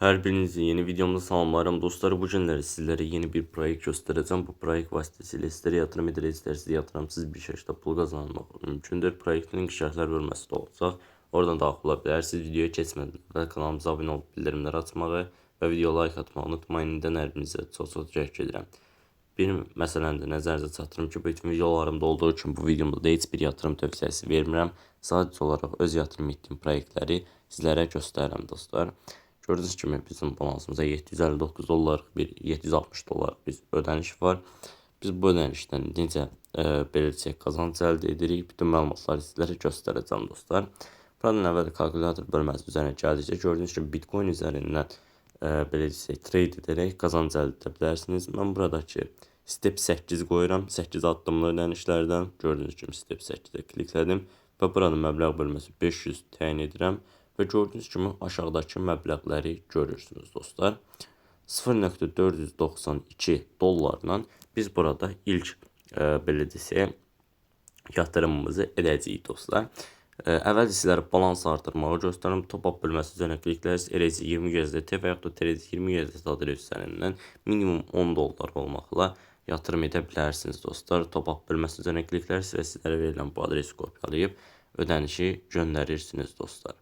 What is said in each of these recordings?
Hər birinizi yeni videomda salamlayıram dostlar. Bu günləri sizlərə yeni bir proyekt göstərəcəm. Bu proyekt vasitəsilə istər yatırım edirək, istərsiz yatırımsız bir şəkildə pul qazanmaq mümkündür. Proyektin şərhlər bölməsində olacaq. Oradan daxil ola bilərsiniz. Videoya keçmədən və kanalımıza abunə olub bildirimləri açmağı və video like atmağı unutmayın. İndi nərbinizə çox təşəkkür edirəm. Bir məsələni də nəzərinizə çatdırım ki, bütün videolarımda olduğu kimi bu videomda da heç bir yatırım tövsiyəsi vermirəm. Sadəcə olaraq öz yatırım etdiyim proyektləri sizlərə göstərirəm dostlar. Gördüğünüz kimi bizim balansımıza 759 dollarlıq bir 760 dollarlıq bir ödəniş var. Biz bu ödənişdən necə belirləyəcək qazanc əldə edirik, bütün məlumatları sizlərə göstərəcəm dostlar. Buradan əvvəl kalkulator bölməsi üzərinə gəldikcə gördüğünüz kimi Bitcoin üzərindən belirləyəcək trade edərək qazanc əldə edə bilərsiniz. Mən buradakı step 8 qoyuram. 8 addımlı ödənişlərdən gördüğünüz kimi step 8-ə kliklədim və buranın məbləğ bölməsi 500 təyin edirəm. Və gördüğünüz kimi aşağıdakı məbləğləri görürsünüz dostlar. 0.492 dollarla biz burada ilk belə desək yatırımımızı edəcəyik dostlar. Əvvəl sizlərə balans artırmağı göstərim. Top-up bölməsi üzərinə kliklərsiniz. ERC 20 USDT və yaxud da TRC 20 USDT adresi üzərindən minimum 10 dollar olmaqla yatırım edə bilərsiniz dostlar. Top-up bölməsi üzərinə kliklərsiniz və sizlərə verilən bu adresi kopyalayıb ödənişi göndərirsiniz dostlar.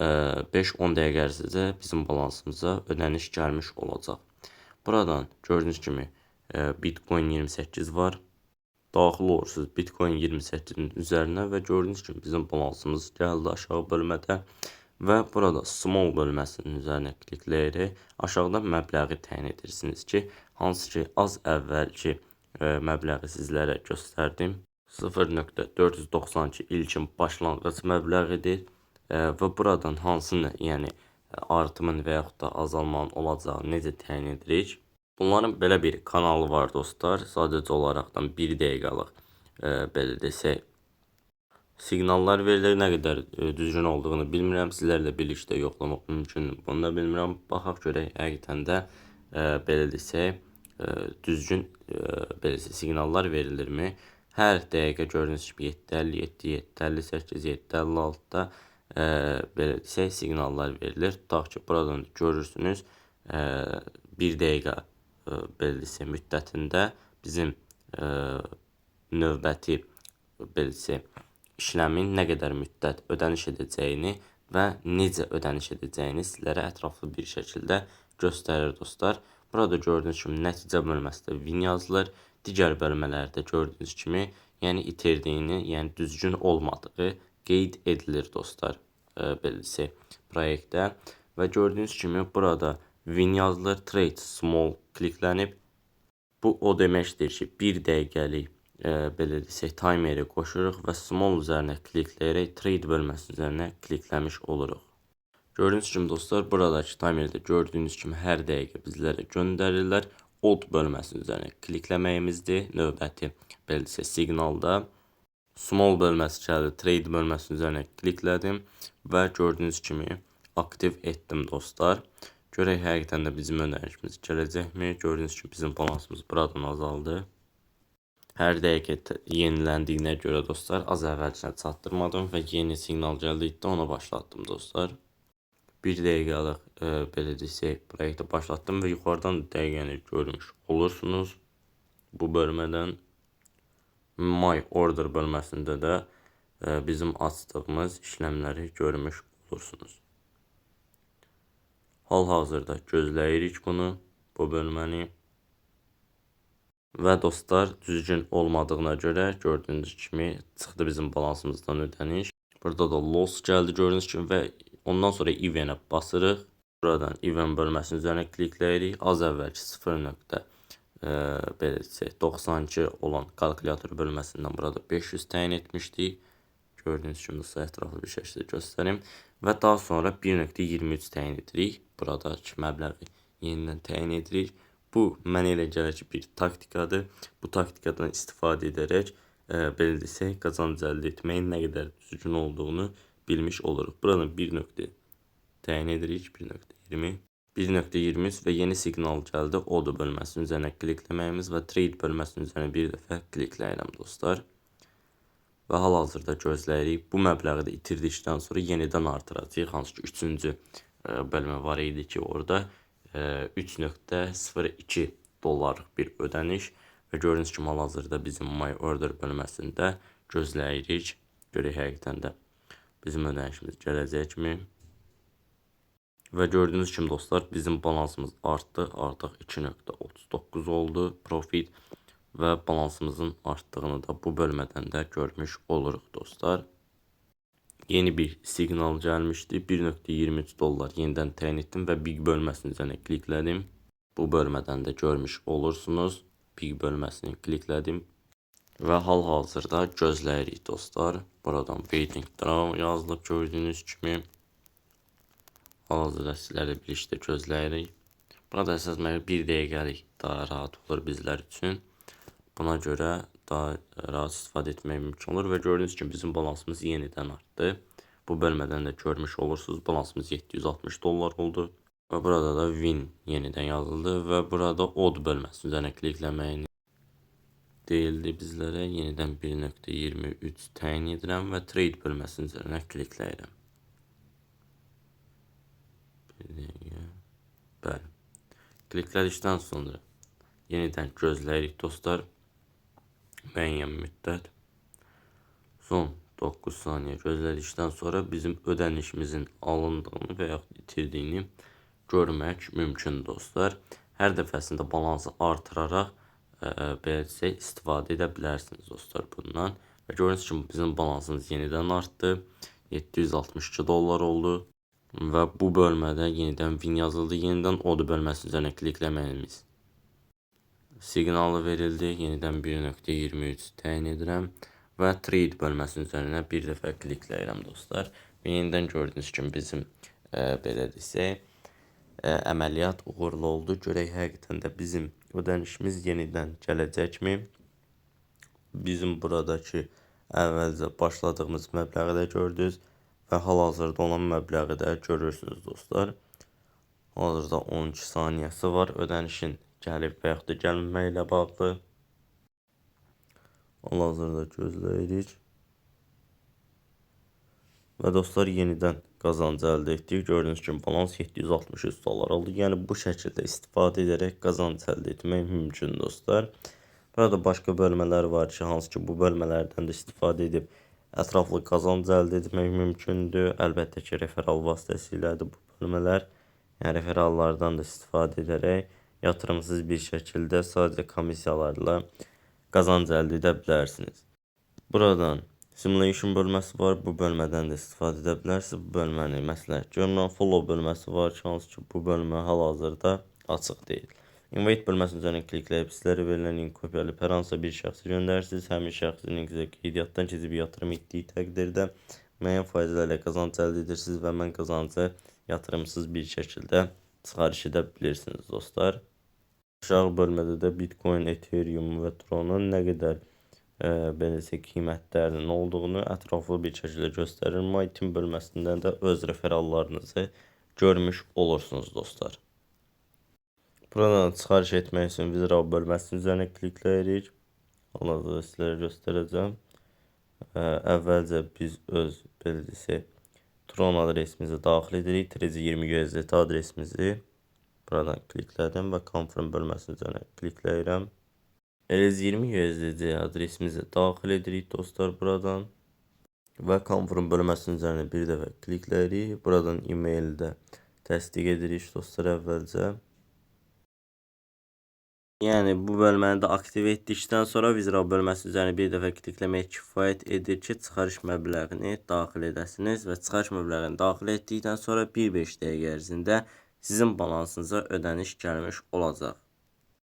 5-10 dəqiqə ərzində bizim balansımıza ödəniş gəlmiş olacaq. Buradan gördüğünüz kimi Bitcoin 28 var. Daxil olursunuz Bitcoin 28'in üzərinə və gördüğünüz kimi bizim balansımız gəldi aşağı bölmədə və burada small bölməsinin üzərinə klikləyərək aşağıdan məbləği təyin edirsiniz ki, hansı ki az əvvəlki məbləği sizlərə göstərdim. 0.492 ilkin başlanğıc məbləğidir. Və buradan hansını, yəni artımın və yaxud da azalmanın olacağını necə təyin edirik? Bunların belə bir kanalı var dostlar. Sadəcə olaraqdan 1 dəqiqəlik belə desək siqnallar verilir. Nə qədər düzgün olduğunu bilmirəm. Sizlərlə birlikdə yoxlamaq mümkündür. Bunu da bilmirəm. Baxaq görək həqiqətən də belə desək düzgün belə siqnallar verilirmi? Hər dəqiqə gördüyünüz kimi 7:57, 7:58, 7:56-da belə desək siqnallar verilir. Tutaq ki, buradan görürsünüz 1 dəqiqə belə desək müddətində bizim növbəti belə desək işləmin nə qədər müddət ödəniş edəcəyini və necə ödəniş edəcəyini sizlərə ətraflı bir şəkildə göstərir dostlar. Burada gördüyünüz kimi nəticə bölməsində win yazılır. Digər bölmələrdə gördüyünüz kimi yəni itirdiyini, yəni düzgün olmadığı qeyd edilir dostlar belə desək proyektdə və gördüyünüz kimi burada win yazılır, trade small kliklənib. Bu o deməkdir ki 1 dəqiqəlik belə desək timeri qoşuruq və small üzərinə klikləyərək trade bölməsi üzərinə klikləmiş oluruq. Gördüyünüz kimi dostlar buradakı timerdə gördüyünüz kimi hər dəqiqə bizlərə göndərirlər. Odd bölməsi üzərinə klikləməyimizdir növbəti belə desək siqnalda. Small bölməsi gəldi, trade bölməsinin üzərinə kliklədim və gördüyünüz kimi aktiv etdim dostlar. Görək həqiqətən də bizim ödənişimiz gələcəkmi? Gördüyünüz kimi bizim balansımız buradan azaldı. Hər dəqiqə yeniləndiyinə görə dostlar az əvvəlkinə çatdırmadım və yeni siqnal gəldikdə ona başlatdım dostlar. 1 dəqiqəlik belə desək proyekti başlatdım və yuxarıdan dəqiqəni görmüş olursunuz bu bölmədən. My order bölməsində də bizim açdığımız işləmləri görmüş olursunuz. Hal-hazırda gözləyirik bunu, bu bölməni. Və dostlar düzgün olmadığına görə gördüyünüz kimi çıxdı bizim balansımızdan ödəniş. Burada da loss gəldi gördüyünüz kimi və ondan sonra event'ə basırıq. Buradan event bölməsinin üzərinə klikləyirik. Az əvvəlki 0.92 olan kalkulator bölməsindən burada 500 təyin etmişdik. Gördüyünüz kimi sizə ətraflı bir şəkildə göstərim. Və daha sonra 1.23 təyin edirik. Buradakı məbləği yenidən təyin edirik. Bu mənə elə gəlir ki bir taktikadır. Bu taktikadan istifadə edərək belə desək qazanc əldə etməyin nə qədər düzgün olduğunu bilmiş oluruq. Buradan 1 nöqtə təyin edirik, 1.20. 1.23 və yeni siqnal gəldi. Order bölməsinin üzərinə klikləməyimiz və trade bölməsinin üzərinə bir dəfə klikləyirəm dostlar. Və hal-hazırda gözləyirik. Bu məbləği də itirdikdən sonra yenidən artıracağıq. Hansı ki 3-cü bölmə var idi ki, orada 3.02 dollarlıq bir ödəniş və gördüyünüz kimi hal-hazırda bizim My Order bölməsində gözləyirik. Görək həqiqətən də bizim ödənişimiz gələcəkmi? Və gördüyünüz kimi dostlar, bizim balansımız artdı. Artıq 2.39 oldu profit və balansımızın artdığını da bu bölmədən də görmüş oluruq dostlar. Yeni bir siqnal gəlmişdi. 1.23 dollar yenidən təyin etdim və Big bölməsinin üzərinə kliklədim. Bu bölmədən də görmüş olursunuz. Big bölməsini kliklədim və hal-hazırda gözləyirik dostlar. Buradan waiting down yazılıb gördüyünüz kimi. Hal-hazırda sizlərlə birlikdə gözləyirik. Burada əsas məqsəd 1 dəqiqəlik daha rahat olur bizlər üçün. Buna görə daha rahat istifadə etmək mümkün olur və gördüyünüz kimi bizim balansımız yenidən artdı. Bu bölmədən də görmüş olursunuz, balansımız 760 dollar oldu. Və burada da win yenidən yazıldı və burada odd bölməsi üzərinə klikləməyini deyildi bizlərə. Yenidən 1.23 təyin edirəm və trade bölməsinin üzərinə klikləyirəm. Bəli. Kliklədikdən sonra yenidən gözləyirik dostlar. Müəyyən müddət. Son 9 saniyə gözlədikdən sonra bizim ödənişimizin alındığını və yaxud itirdiyini görmək mümkün dostlar. Hər dəfəsində balansı artıraraq belə desək, istifadə edə bilərsiniz dostlar bundan. Və gördüyünüz kimi bizim balansımız yenidən artdı. 762 dollar oldu. Və bu bölmədə yenidən win yazıldı. Yenidən odd bölməsi üzərinə klikləməyimiz siqnalı verildi. Yenidən 1.23 təyin edirəm və trade bölməsinin üzərinə bir dəfə klikləyirəm dostlar. Və yenidən gördüyünüz kimi bizim belə desək, əməliyyat uğurlu oldu. Görək həqiqətən də bizim ödənişimiz yenidən gələcəkmi? Bizim buradakı əvvəlcə başladığımız məbləği də gördünüz və hal-hazırda olan məbləği də görürsünüz dostlar. Hal-hazırda 12 saniyəsi var ödənişin gəlib və yaxud da gəlməməklə ilə bağlı. Hal-hazırda gözləyirik. Və dostlar yenidən qazanc əldə etdik. Gördüyünüz kimi balans 763 dollar oldu. Yəni bu şəkildə istifadə edərək qazanc əldə etmək mümkün dostlar. Burada başqa bölmələr var ki, hansı ki bu bölmələrdən də istifadə edib ətraflı qazanc əldə etmək mümkündür. Əlbəttə ki, referal vasitəsilədir bu bölmələr. Yəni referallardan da istifadə edərək yatırımsız bir şəkildə sadəcə komissiyalarla qazanc əldə edə bilərsiniz. Buradan simulation bölməsi var. Bu bölmədən də istifadə edə bilərsiniz. Bu bölməni məsləhət görmürəm. Follow bölməsi var ki, hansı ki bu bölmə hal-hazırda açıq deyil. Invite bölməsinin üzərinə klikləyib sizlərə verilən link kopyalayıb hər hansısa bir şəxsə göndərirsiniz. Həmin şəxsin linkizə qeydiyyatdan keçib yatırım etdiyi təqdirdə müəyyən faydalarla qazanc əldə edirsiniz və mən qazancı yatırımsız bir şəkildə çıxarış edə bilirsiniz dostlar. Aşağı bölmədə də Bitcoin, Ethereum və Tronun nə qədər beləsə qiymətlərinin olduğunu ətraflı bir şəkildə göstərir. My Team bölməsindən də öz referallarınızı görmüş olursunuz dostlar. Buradan çıxarış etmək üçün Withdraw bölməsinin üzərinə klikləyirik. Hal-hazırda sizlərə göstərəcəm. Əvvəlcə biz öz belə desək Tron adresimizi daxil edirik. Trezi20 USDT adresimizi buradan kliklədim və Confirm bölməsinin üzərinə klikləyirəm. Trezi20 USDT adresimizi daxil edirik dostlar buradan və Confirm bölməsinin üzərinə bir dəfə klikləyirik. Buradan e-mail də təsdiq edirik dostlar əvvəlcə. Yəni bu bölməni də aktiv etdikdən sonra Withdraw bölməsi üzərinə bir dəfə klikləmək kifayət edir ki, çıxarış məbləğini daxil edəsiniz və çıxarış məbləğini daxil etdikdən sonra 1-5 dəqiqə ərzində sizin balansınıza ödəniş gəlmiş olacaq.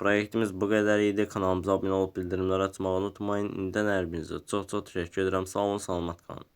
Proyektimiz bu qədər idi. Kanalımıza abunə olub bildirimləri açmağı unutmayın. İndən hər birinizə çox təşəkkür edirəm. Sağ olun, salamat qalın.